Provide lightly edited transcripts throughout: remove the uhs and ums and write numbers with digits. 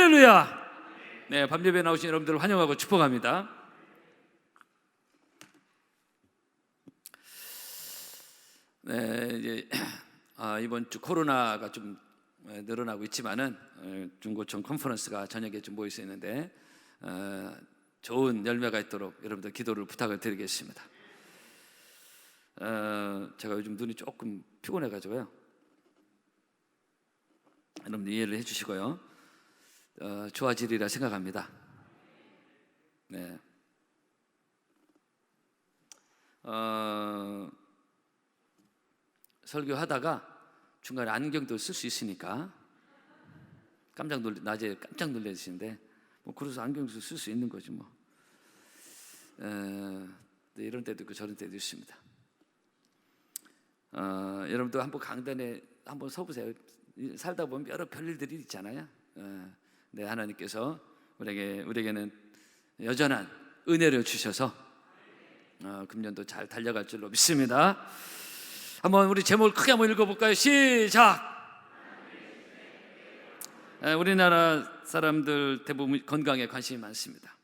할렐루야. 네, 밤예배 나오신 여러분들을 환영하고 축복합니다. 네, 이제 이번 주 코로나가 좀 늘어나고 있지만은 중고청 컨퍼런스가 저녁에 좀 모일 수 있는데 좋은 열매가 있도록 여러분들 기도를 부탁을 드리겠습니다. 제가 요즘 눈이 조금 피곤해가지고요. 여러분들 이해를 해주시고요. 좋아지리라 생각합니다. 네. 설교하다가 중간에 안경도 쓸 수 있으니까 낮에 깜짝 놀라시는데 뭐 그래서 안경도 쓸 수 있는 거지 뭐. 네, 이런 때도 있고 저런 때도 있습니다. 여러분도 한번 강단에 한번 서보세요. 살다 보면 여러 별일들이 있잖아요. 네, 하나님께서 우리에게는 여전한 은혜를 주셔서 금년도 잘 달려갈 줄로 믿습니다. 한번 우리 제목을 크게 한번 읽어볼까요? 시작! 우리나라 사람들 대부분 건강에 관심이 많습니다.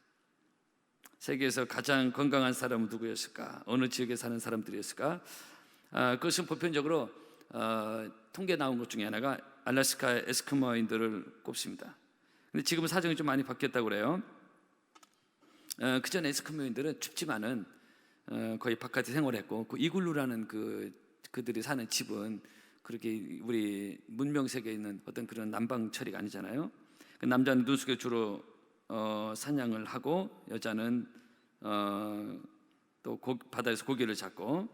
세계에서 가장 건강한 사람은 누구였을까? 어느 지역에 사는 사람들이었을까? 그것은 보편적으로 통계 나온 것 중에 하나가 알래스카 에스키모인들을 꼽습니다. 근데 지금은 사정이 좀 많이 바뀌었다고 그래요. 그전 에스키모인들은 춥지만은 거의 바깥에 생활했고 그 이글루라는 그들이 사는 집은 그렇게 우리 문명 세계에 있는 어떤 그런 난방 처리가 아니잖아요. 그 남자는 눈 속에 주로 사냥을 하고 여자는 또 바다에서 고기를 잡고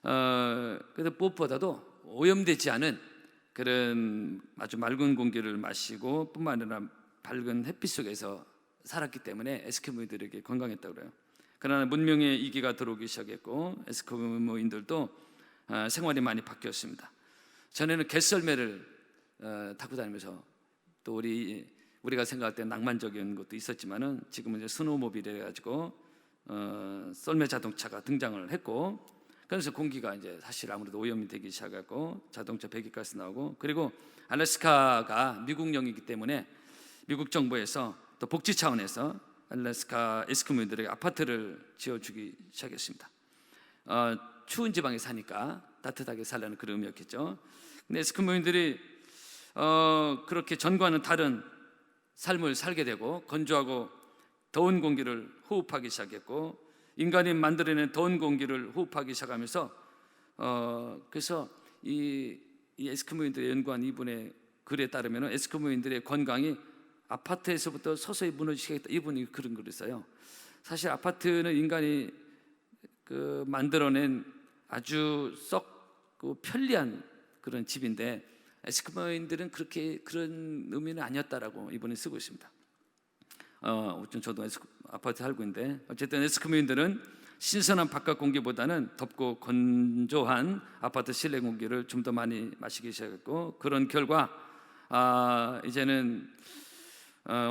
그래서 무엇보다도 오염되지 않은 그런 아주 맑은 공기를 마시고 뿐만 아니라 밝은 햇빛 속에서 살았기 때문에 에스키모인들에게 건강했다고 그래요. 그러나 문명의 이기가 들어오기 시작했고 에스키모인들도 생활이 많이 바뀌었습니다. 전에는 개썰매를 타고 다니면서 또 우리가 생각할 때 낭만적인 것도 있었지만은 지금은 이제 스노우모빌 해가지고 썰매 자동차가 등장을 했고 그래서 공기가 이제 사실 아무래도 오염이 되기 시작하고 자동차 배기가스 나오고 그리고 알래스카가 미국령이기 때문에 미국 정부에서 또 복지 차원에서 알래스카 에스키모인들에게 아파트를 지어주기 시작했습니다. 추운 지방에 사니까 따뜻하게 살라는 그런 의미였겠죠. 근데 에스키모인들이 그렇게 전과는 다른 삶을 살게 되고 건조하고 더운 공기를 호흡하기 시작했고 인간이 만들어낸 더운 공기를 호흡하기 시작하면서 그래서 이 에스키모인들의 연구한 이분의 글에 따르면 에스키모인들의 건강이 아파트에서부터 서서히 무너지겠다. 이분이 그런 글을 써요. 사실 아파트는 인간이 만들어낸 아주 썩 편리한 그런 집인데 에스키모인들은 그런 의미는 아니었다라고 이분이 쓰고 있습니다. 저도 아파트 살고 있는데 어쨌든 에스키모인들은 신선한 바깥 공기보다는 덥고 건조한 아파트 실내 공기를 좀 더 많이 마시기 시작했고 그런 결과 이제는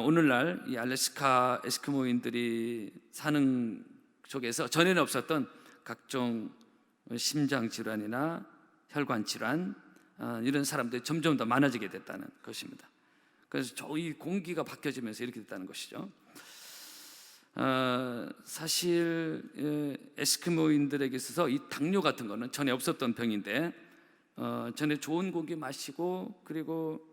오늘날 이 알래스카 에스키모인들이 사는 쪽에서 전에는 없었던 각종 심장 질환이나 혈관 질환 이런 사람들이 점점 더 많아지게 됐다는 것입니다. 그래서 이 공기가 바뀌어지면서 이렇게 됐다는 것이죠. 사실 에스키모인들에게 있어서 이 당뇨 같은 거는 전에 없었던 병인데 전에 좋은 공기 마시고 그리고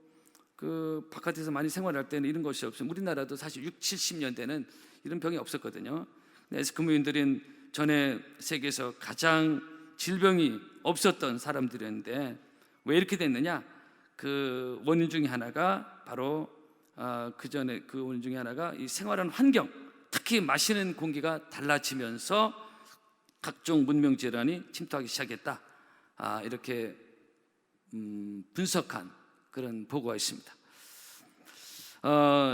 바깥에서 많이 생활할 때는 이런 것이 없으면 우리나라도 사실 60, 70년대는 이런 병이 없었거든요. 에스키모인들은 전에 세계에서 가장 질병이 없었던 사람들이었는데 왜 이렇게 됐느냐? 그 원인 중에 하나가 바로 그 원인 중에 하나가 이 생활하는 환경, 특히 마시는 공기가 달라지면서 각종 문명 질환이 침투하기 시작했다. 이렇게 분석한 그런 보고가 있습니다.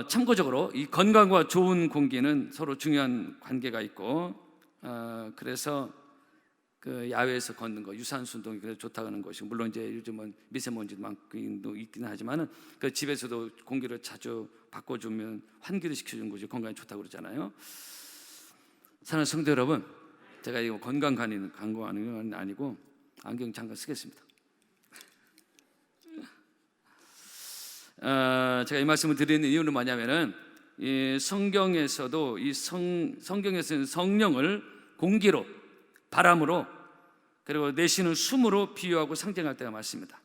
참고적으로 이 건강과 좋은 공기는 서로 중요한 관계가 있고 그래서 야외에서 걷는 거, 유산소 운동이 그래서 좋다고 하는 것이 물론 이제 요즘은 미세먼지도 많기도 있기는 하지만은 집에서도 공기를 자주 바꿔주면 환기를 시켜주는 것이 건강에 좋다고 그러잖아요. 사랑하는 성도 여러분, 제가 이거 건강 광고하는 건 아니고 안경 잠깐 쓰겠습니다. 제가 이 말씀을 드리는 이유는 뭐냐면은 이 성경에서도 성경에서는 성령을 공기로, 바람으로, 그리고 내쉬는 숨으로 비유하고 상징할 때가 많습니다.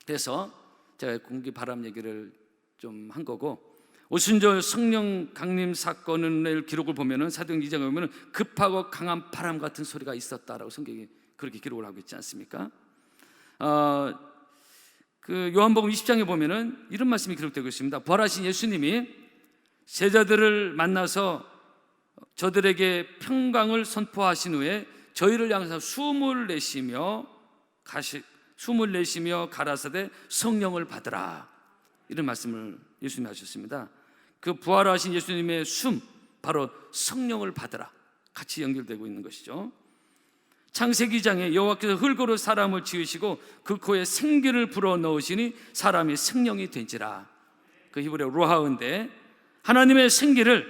그래서 제가 공기, 바람 얘기를 좀 한 거고, 오순절 성령 강림 사건의 기록을 보면은 사도행 2장에 보면은 급하고 강한 바람 같은 소리가 있었다라고 성경이 그렇게 기록을 하고 있지 않습니까? 그 요한복음 20장에 보면은 이런 말씀이 기록되고 있습니다. 부활하신 예수님이 제자들을 만나서 저들에게 평강을 선포하신 후에 저희를 향해서 숨을 내쉬며 가라사대 성령을 받으라, 이런 말씀을 예수님이 하셨습니다. 그 부활하신 예수님의 숨, 바로 성령을 받으라, 같이 연결되고 있는 것이죠. 창세기 2장에 여호와께서 흙으로 사람을 지으시고 그 코에 생기를 불어넣으시니 사람이 생명이 된지라. 그 히브리어 루하인데, 하나님의 생기를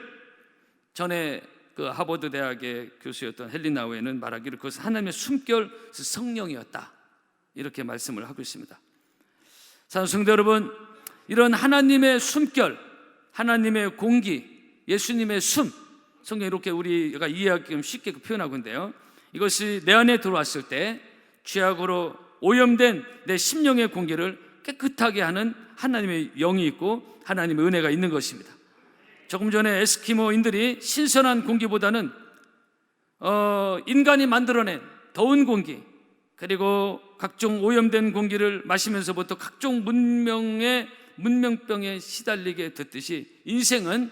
전에 그 하버드 대학의 교수였던 헨리 나우에는 말하기를 그것은 하나님의 숨결, 성령이었다, 이렇게 말씀을 하고 있습니다. 사랑하는 성도 여러분, 이런 하나님의 숨결, 하나님의 공기, 예수님의 숨, 성경에 이렇게 우리가 이해하기 쉽게 표현하고 있는데요, 이것이 내 안에 들어왔을 때 죄악으로 오염된 내 심령의 공기를 깨끗하게 하는 하나님의 영이 있고 하나님의 은혜가 있는 것입니다. 조금 전에 에스키모인들이 신선한 공기보다는 인간이 만들어낸 더운 공기, 그리고 각종 오염된 공기를 마시면서부터 각종 문명병에 시달리게 됐듯이, 인생은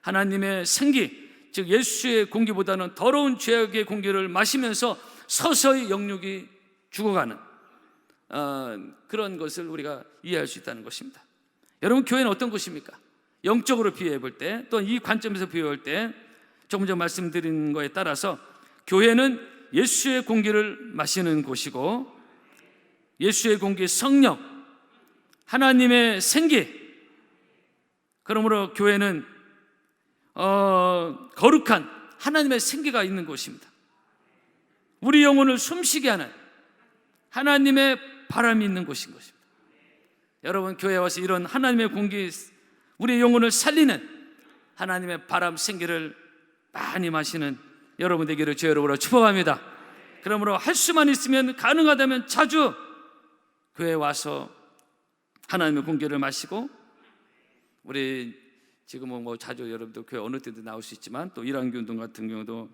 하나님의 생기, 즉 예수의 공기보다는 더러운 죄악의 공기를 마시면서 서서히 영육이 죽어가는 그런 것을 우리가 이해할 수 있다는 것입니다. 여러분, 교회는 어떤 곳입니까? 영적으로 비유해 볼 때, 또 이 관점에서 비유할 때 조금 전 말씀드린 거에 따라서 교회는 예수의 공기를 마시는 곳이고, 예수의 공기, 성령, 하나님의 생기, 그러므로 교회는 거룩한 하나님의 생기가 있는 곳입니다. 우리 영혼을 숨쉬게 하는 하나님의 바람이 있는 곳인 것입니다. 여러분, 교회에 와서 이런 하나님의 공기, 우리 영혼을 살리는 하나님의 바람, 생기를 많이 마시는 여러분 되기를 주 여러분으로 축복합니다. 그러므로 할 수만 있으면, 가능하다면 자주 교회에 와서 하나님의 공기를 마시고, 우리 지금은 뭐 자주 여러분들 교회 어느 때도 나올 수 있지만, 또 일환기 운동 같은 경우도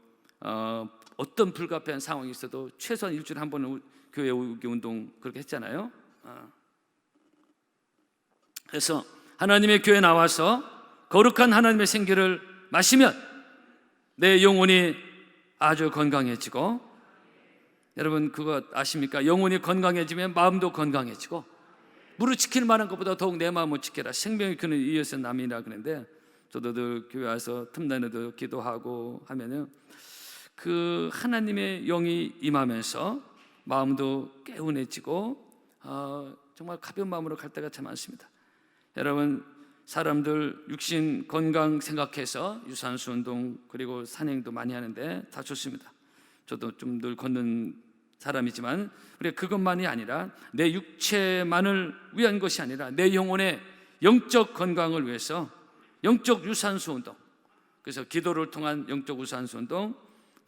어떤 불가피한 상황이 있어도 최소한 일주일에 한 번은 교회 오기 운동 그렇게 했잖아요. 그래서 하나님의 교회에 나와서 거룩한 하나님의 생기를 마시면 내 영혼이 아주 건강해지고, 여러분 그거 아십니까? 영혼이 건강해지면 마음도 건강해지고, 무릇 지킬 만한 것보다 더욱 내 마음을 지켜라, 생명의 근을 이어서 남이라 그러는데, 저도 늘 교회 와서 틈나는데도 기도하고 하면은 그 하나님의 영이 임하면서 마음도 개운해지고 정말 가벼운 마음으로 갈 때가 참 많습니다. 여러분, 사람들 육신 건강 생각해서 유산소 운동 그리고 산행도 많이 하는데 다 좋습니다. 저도 좀 늘 걷는 사람이지만, 우리가 그것만이 아니라 내 육체만을 위한 것이 아니라 내 영혼의 영적 건강을 위해서 영적 유산소 운동, 그래서 기도를 통한 영적 유산소 운동,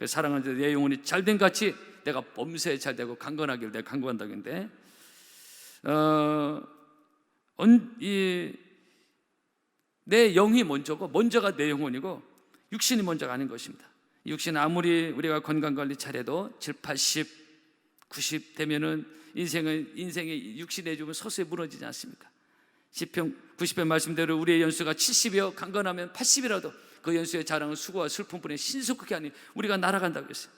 사랑하는 내 영혼이 잘된 같이 내가 범사에 잘되고 강건하길 내가 강구한다는데, 내 영이 먼저가 내 영혼이고 육신이 먼저가 아닌 것입니다. 육신 아무리 우리가 건강관리 잘해도 7, 80, 90 되면은 인생의 육신의 죽음은 서서히 무너지지 않습니까? 시편 90편 말씀대로 우리의 연수가 70이여 강건하면 80이라도 그 연수의 자랑은 수고와 슬픔뿐에 신속하게 하니 우리가 날아간다고 했어요.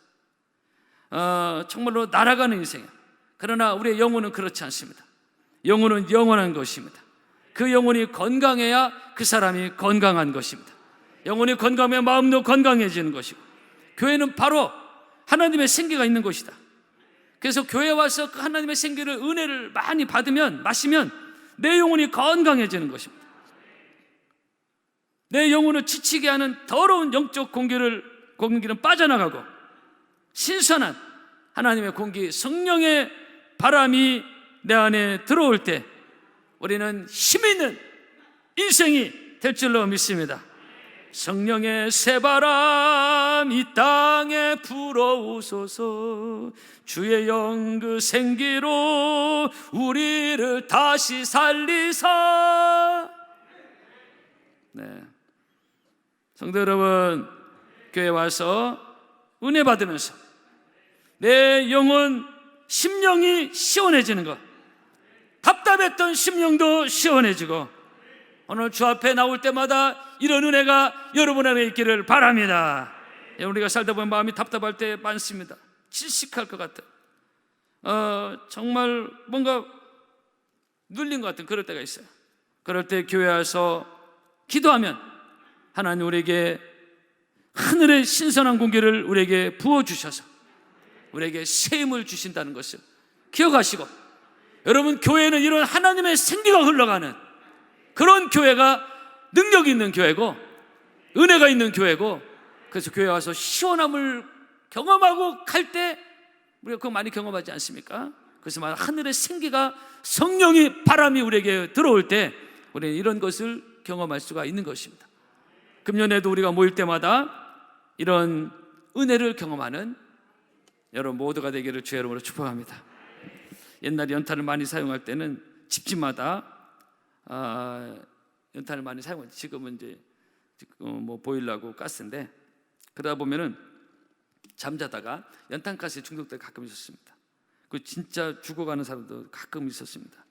정말로 날아가는 인생이에요. 그러나 우리의 영혼은 그렇지 않습니다. 영혼은 영원한 것입니다. 그 영혼이 건강해야 그 사람이 건강한 것입니다. 영혼이 건강하면 마음도 건강해지는 것이고, 교회는 바로 하나님의 생기가 있는 곳이다. 그래서 교회에 와서 그 하나님의 생기를, 은혜를 많이 마시면 내 영혼이 건강해지는 것입니다. 내 영혼을 지치게 하는 더러운 영적 공기는 빠져나가고, 신선한 하나님의 공기, 성령의 바람이 내 안에 들어올 때 우리는 힘 있는 인생이 될 줄로 믿습니다. 성령의 새바람 이 땅에 불어오소서. 주의 영 그 생기로 우리를 다시 살리사. 네. 성도 여러분, 교회 와서 은혜 받으면서 내 영혼, 심령이 시원해지는 것, 답답했던 심령도 시원해지고, 오늘 주 앞에 나올 때마다 이런 은혜가 여러분 안에 있기를 바랍니다. 우리가 살다 보면 마음이 답답할 때 많습니다. 질식할 것 같아. 정말 뭔가 눌린 것 같은 그럴 때가 있어요. 그럴 때 교회 와서 기도하면 하나님 우리에게 하늘의 신선한 공기를 우리에게 부어주셔서 우리에게 새 힘을 주신다는 것을 기억하시고, 여러분, 교회는 이런 하나님의 생기가 흘러가는 그런 교회가 능력 있는 교회고 은혜가 있는 교회고, 그래서 교회 와서 시원함을 경험하고 갈 때 우리가 그거 많이 경험하지 않습니까? 그래서 말 하늘의 생기가, 성령이, 바람이 우리에게 들어올 때 우리는 이런 것을 경험할 수가 있는 것입니다. 금년에도 우리가 모일 때마다 이런 은혜를 경험하는 여러분 모두가 되기를 주의 이름으로 축복합니다. 옛날에 연탄을 많이 사용할 때는 집집마다 연탄을 많이 사용해요. 지금은 이제 뭐 보일러하고 가스인데, 그러다 보면은 잠자다가 연탄가스에 중독돼 가끔 있었습니다. 그 진짜 죽어가는 사람도 가끔 있었습니다.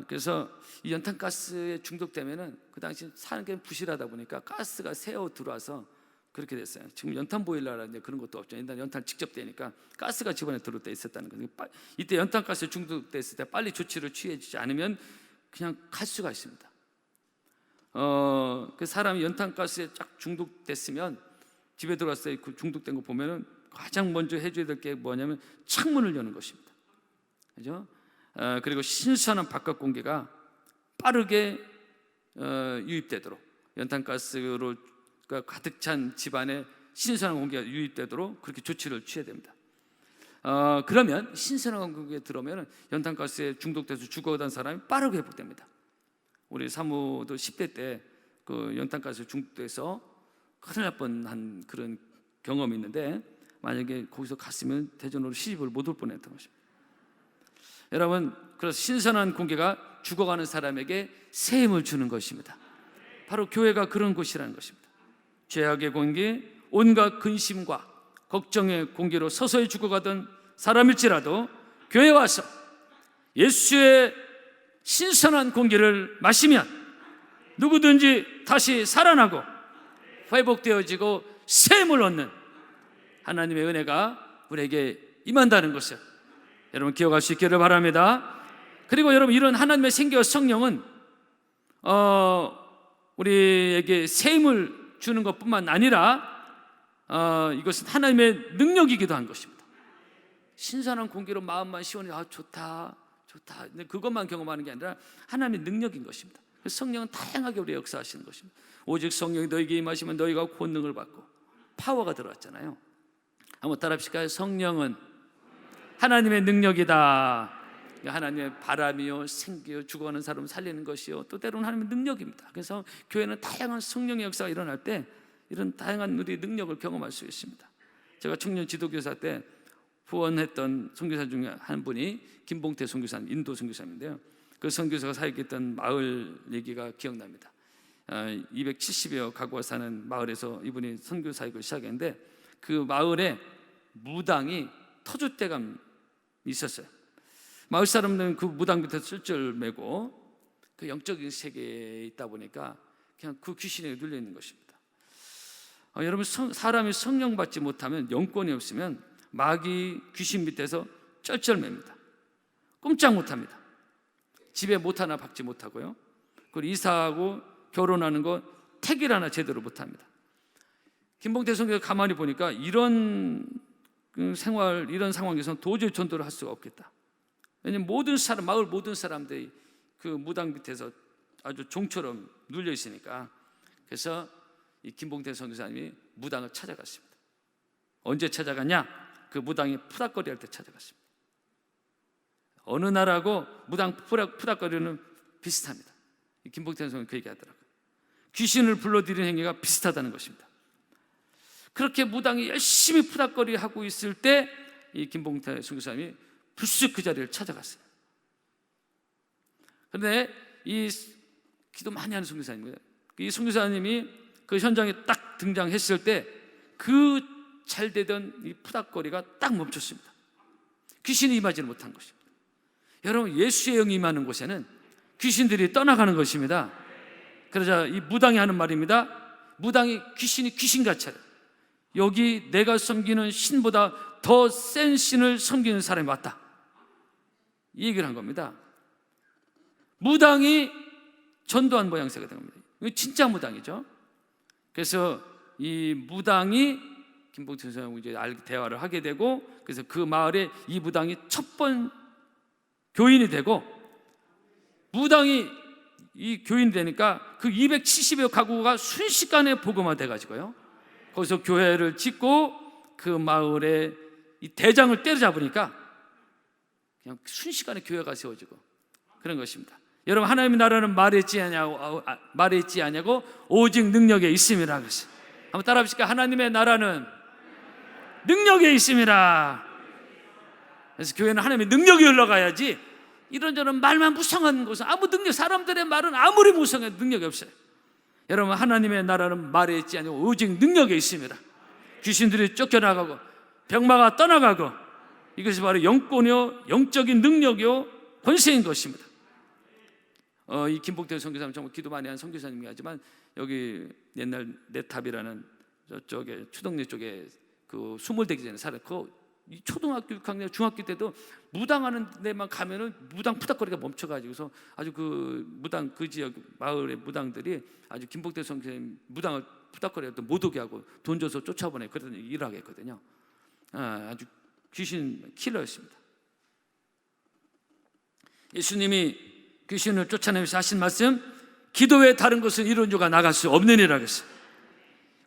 그래서 이 연탄가스에 중독되면은 그 당시 사는 게 부실하다 보니까 가스가 새어 들어와서 그렇게 됐어요. 지금 연탄 보일러라는 그런 것도 없죠. 옛날 연탄 직접 되니까 가스가 집안에 들어올 때 있었다는 거예요. 이때 연탄가스에 중독됐을 때 빨리 조치를 취해주지 않으면 그냥 갈 수가 있습니다. 그 사람이 연탄가스에 쫙 중독됐으면 집에 들어왔을 때 그 중독된 거 보면은 가장 먼저 해줘야 될 게 뭐냐면 창문을 여는 것입니다. 그죠? 그리고 신선한 바깥 공기가 빠르게 유입되도록, 연탄가스로 가득 찬 집안에 신선한 공기가 유입되도록 그렇게 조치를 취해야 됩니다. 그러면 신선한 공기가 들어오면 연탄가스에 중독돼서 죽어가던 사람이 빠르게 회복됩니다. 우리 사모도 10대 때 그 연탄가스에 중독돼서 큰일 날 뻔한 그런 경험이 있는데, 만약에 거기서 갔으면 대전으로 시집을 못 올 뻔했던 것입니다. 여러분, 그래서 신선한 공기가 죽어가는 사람에게 새 힘을 주는 것입니다. 바로 교회가 그런 곳이라는 것입니다. 죄악의 공기, 온갖 근심과 걱정의 공기로 서서히 죽어가던 사람일지라도 교회에 와서 예수의 신선한 공기를 마시면 누구든지 다시 살아나고 회복되어지고 새 힘을 얻는 하나님의 은혜가 우리에게 임한다는 것을 여러분 기억할 수 있기를 바랍니다. 그리고 여러분, 이런 하나님의 생기와 성령은 우리에게 새 힘을 주는 것뿐만 아니라 이것은 하나님의 능력이기도 한 것입니다. 신선한 공기로 마음만 시원히 좋다 좋다, 근데 그것만 경험하는 게 아니라 하나님의 능력인 것입니다. 성령은 다양하게 우리 역사하시는 것입니다. 오직 성령이 너에게 임하시면 너희가 권능을 받고, 파워가 들어왔잖아요. 한번 따라합시다. 성령은 하나님의 능력이다. 하나님의 바람이요, 생기요, 죽어가는 사람을 살리는 것이요, 또 때로는 하나님의 능력입니다. 그래서 교회는 다양한 성령의 역사가 일어날 때 이런 다양한 우리의 능력을 경험할 수 있습니다. 제가 청년 지도교사 때 후원했던 선교사 중에 한 분이 김봉태 선교사, 인도 선교사인데요. 그 선교사가 사역했던 마을 얘기가 기억납니다. 270여 가구가 사는 마을에서 이분이 선교 사역을 시작했는데, 그 마을에 무당이 터줏대감이 있었어요. 마을 사람들은 그 무당 밑에서 쓸줄 매고 그 영적인 세계에 있다 보니까 그냥 그 귀신에 눌려 있는 것입니다. 여러분, 사람이 성령 받지 못하면, 영권이 없으면 마귀 귀신 밑에서 쩔쩔맵니다. 꼼짝 못합니다. 집에 못 하나 박지 못하고요. 그리고 이사하고 결혼하는 거 택일 하나 제대로 못합니다. 김봉태 선교사 가만히 보니까 이런 생활, 이런 상황에서는 도저히 전도를 할 수가 없겠다. 왜냐하면 모든 사람, 마을 모든 사람들이 그 무당 밑에서 아주 종처럼 눌려 있으니까. 그래서 이 김봉태 선교사님이 무당을 찾아갔습니다. 언제 찾아갔냐? 그 무당이 푸닥거리 할 때 찾아갔습니다. 어느 나라고 무당 푸닥거리는 비슷합니다. 김복태 선생은 그 얘기하더라고요. 귀신을 불러들이는 행위가 비슷하다는 것입니다. 그렇게 무당이 열심히 푸닥거리 하고 있을 때 이 김봉태 선교사님이 불쑥 그 자리를 찾아갔어요. 그런데 이 기도 많이 하는 선교사님이에요. 이 선교사님이 그 현장에 딱 등장했을 때 그 잘되던 이 푸닥거리가 딱 멈췄습니다. 귀신이 임하지는 못한 것입니다. 여러분, 예수의 영이 임하는 곳에는 귀신들이 떠나가는 것입니다. 그러자 이 무당이 하는 말입니다. 무당이 귀신이 귀신같이 하래. 여기 내가 섬기는 신보다 더 센 신을 섬기는 사람이 왔다, 이 얘기를 한 겁니다. 무당이 전도한 모양새가 된 겁니다. 이거 진짜 무당이죠. 그래서 이 무당이 김봉태 선생하고 이제 대화를 하게 되고, 그래서 그 마을에 이 무당이 첫 번 교인이 되고, 무당이 이 교인이 되니까 그 270여 가구가 순식간에 복음화 돼가지고요, 거기서 교회를 짓고 그 마을에 이 대장을 때려잡으니까 그냥 순식간에 교회가 세워지고 그런 것입니다. 여러분, 하나님의 나라는 말에 있지 아니하고 오직 능력에 있음이라 그랬어요. 한번 따라 합시다. 하나님의 나라는 능력에 있음이라. 그래서 교회는 하나님의 능력이 흘러가야지 이런저런 말만 무성한 것은 아무 능력, 사람들의 말은 아무리 무성해도 능력이 없어요. 여러분, 하나님의 나라는 말에 있지 아니고 오직 능력에 있습니다. 귀신들이 쫓겨나가고 병마가 떠나가고, 이것이 바로 영권이요, 영적인 능력이요, 권세인 것입니다. 이 김복태 선교사님 정말 기도 많이 한 선교사님이 하지만, 여기 옛날 내탑이라는 저쪽에 추동리 쪽에 그 수몰되기 전에 살았고, 이 초등학교 6학년 중학교 때도 무당하는 데만 가면은 무당 푸닥거리가 멈춰가지고서 아주 그 무당, 그 지역 마을의 무당들이 아주 김복태 선교사님 무당을 푸닥거리도 못 오게 하고 돈 줘서 쫓아보내, 그러던 일을 하게 했거든요. 아주 귀신 킬러였습니다. 예수님이 귀신을 쫓아내면서 하신 말씀, 기도 외에 다른 것은 이룬 자가 나갈 수 없느니라 그랬어요.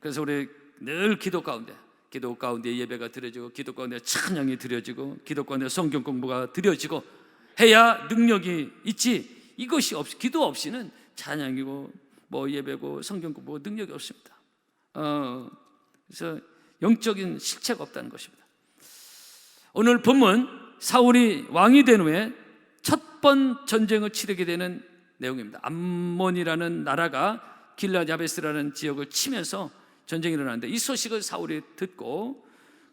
그래서 우리 늘 기도 가운데 예배가 드려지고, 기도 가운데 찬양이 드려지고, 기도 가운데 성경 공부가 드려지고 해야 능력이 있지, 이것이 없이, 기도 없이는 찬양이고 뭐 예배고 성경 공부 능력이 없습니다. 그래서 영적인 실체가 없다는 것입니다. 오늘 본문, 사울이 왕이 된 후에 첫 번 전쟁을 치르게 되는 내용입니다. 암몬이라는 나라가 길앗 야베스라는 지역을 치면서 전쟁이 일어나는데, 이 소식을 사울이 듣고,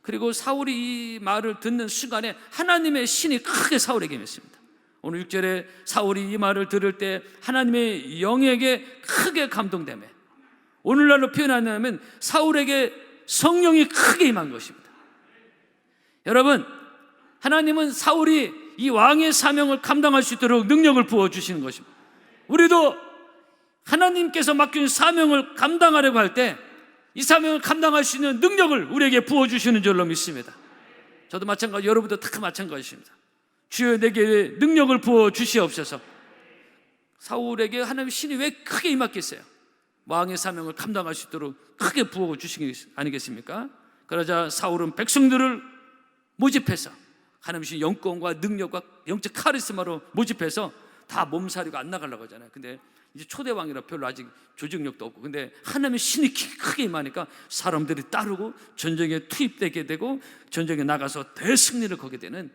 그리고 사울이 이 말을 듣는 순간에 하나님의 신이 크게 사울에게 임했습니다. 오늘 6절에 사울이 이 말을 들을 때 하나님의 영에게 크게 감동되며, 오늘날로 표현하면 사울에게 성령이 크게 임한 것입니다. 여러분, 하나님은 사울이 이 왕의 사명을 감당할 수 있도록 능력을 부어주시는 것입니다. 우리도 하나님께서 맡긴 사명을 감당하려고 할 때 이 사명을 감당할 수 있는 능력을 우리에게 부어주시는 줄로 믿습니다. 저도 마찬가지, 여러분도 다 마찬가지입니다. 주여 내게 능력을 부어주시옵소서. 사울에게 하나님의 신이 왜 크게 임했겠어요? 왕의 사명을 감당할 수 있도록 크게 부어주신 게 아니겠습니까? 그러자 사울은 백성들을 모집해서 하나님의 신 영권과 능력과 영적 카리스마로 모집해서 다 몸살이고 안 나가려고 하잖아요. 근데 이제 초대왕이라 별로 아직 조직력도 없고, 근데 하나님의 신이 크게 임하니까 사람들이 따르고 전쟁에 투입되게 되고 전쟁에 나가서 대승리를 거게 되는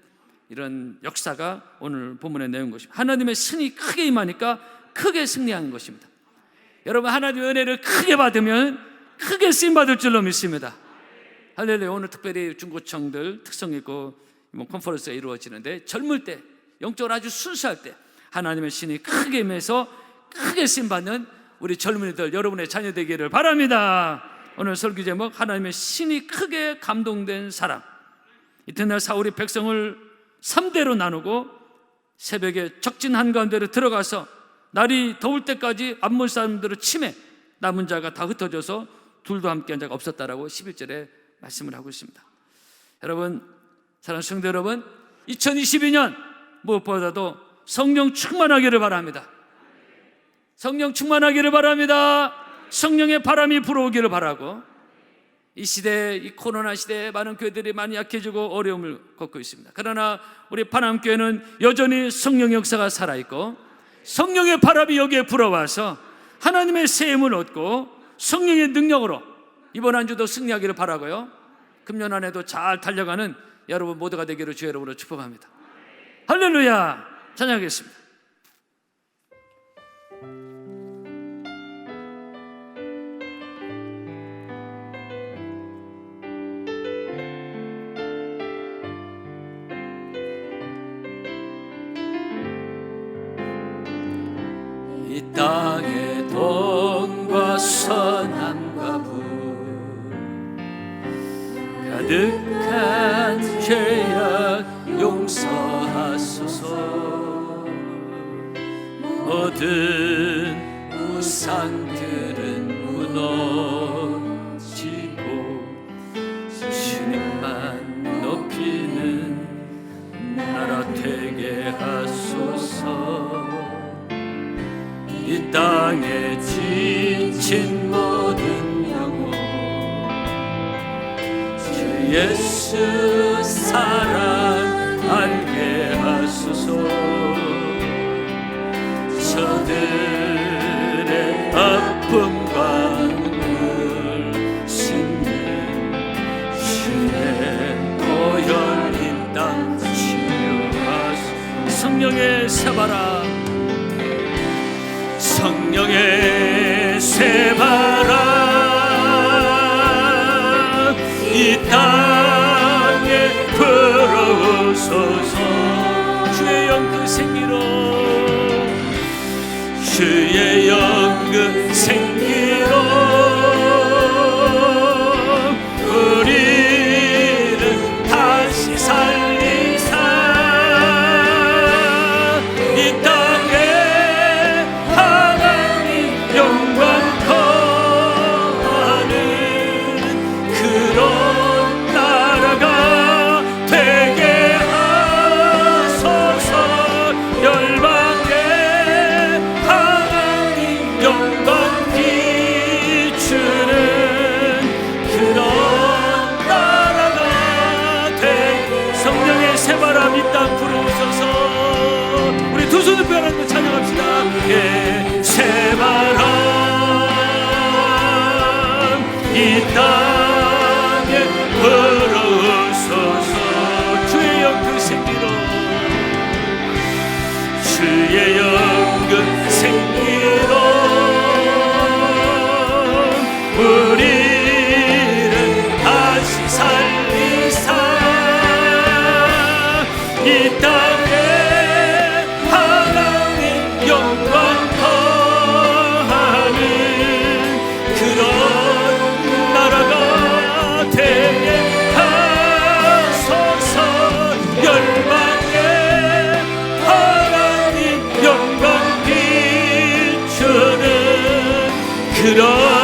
이런 역사가 오늘 본문의 내용인 것입니다. 하나님의 신이 크게 임하니까 크게 승리하는 것입니다. 여러분, 하나님의 은혜를 크게 받으면 크게 쓰임받을 줄로 믿습니다. 할렐루야. 오늘 특별히 중고청들 특성 있고 컨퍼런스가 이루어지는데, 젊을 때, 영적으로 아주 순수할 때 하나님의 신이 크게 임해서 크게 쓰임받는 우리 젊은이들, 여러분의 자녀 되기를 바랍니다. 오늘 설교 제목, 하나님의 신이 크게 감동된 사람. 이튿날 사울이 백성을 3대로 나누고 새벽에 적진 한가운데로 들어가서 날이 더울 때까지 암몬 사람들을 치매, 남은 자가 다 흩어져서 둘도 함께한 자가 없었다라고 11절에 말씀을 하고 있습니다. 여러분, 사랑하는 성도 여러분, 2022년 무엇보다도 성령 충만하기를 바랍니다. 성령 충만하기를 바랍니다. 성령의 바람이 불어오기를 바라고, 이 시대에, 이 코로나 시대에 많은 교회들이 많이 약해지고 어려움을 겪고 있습니다. 그러나 우리 파남교회는 여전히 성령 역사가 살아있고 성령의 바람이 여기에 불어와서 하나님의 세임을 얻고 성령의 능력으로 이번 한 주도 승리하기를 바라고요, 금년 한 해도 잘 달려가는 여러분 모두가 되기를 주의 이름으로 축복합니다. 할렐루야. 찬양하겠습니다. 이 땅에 돈과 선함과 부 가득한 죄악 용서하소서. 모든 우상들은 무너지고 주님만 높이는 나라 되게 하소서. 이 땅에 지친 모든 영혼 주 예수 사랑 알게 하소서. 저들의 아픔과 눈물 씻는 주의 보혈 이 땅 치유하소서. 성령의 새바람, 성령의 새바람 이 땅에 불어오소서. 주의 영그 생기로, 주의 영그 생기로 우리를 다시 살리사 이 땅에 새바람 이 땅 불어오소서. 우리 두 손을 펴안고 찬양합시다. 예, 새바람 이 땅에 불어오소서. 주의 영그 생기로, 주의 영그 생기로 우리를 다시 살리사 이 땅에 하나님 영광 더하는 그런 나라가 되게 하소서. 열방에 하나님 영광 비추는 그런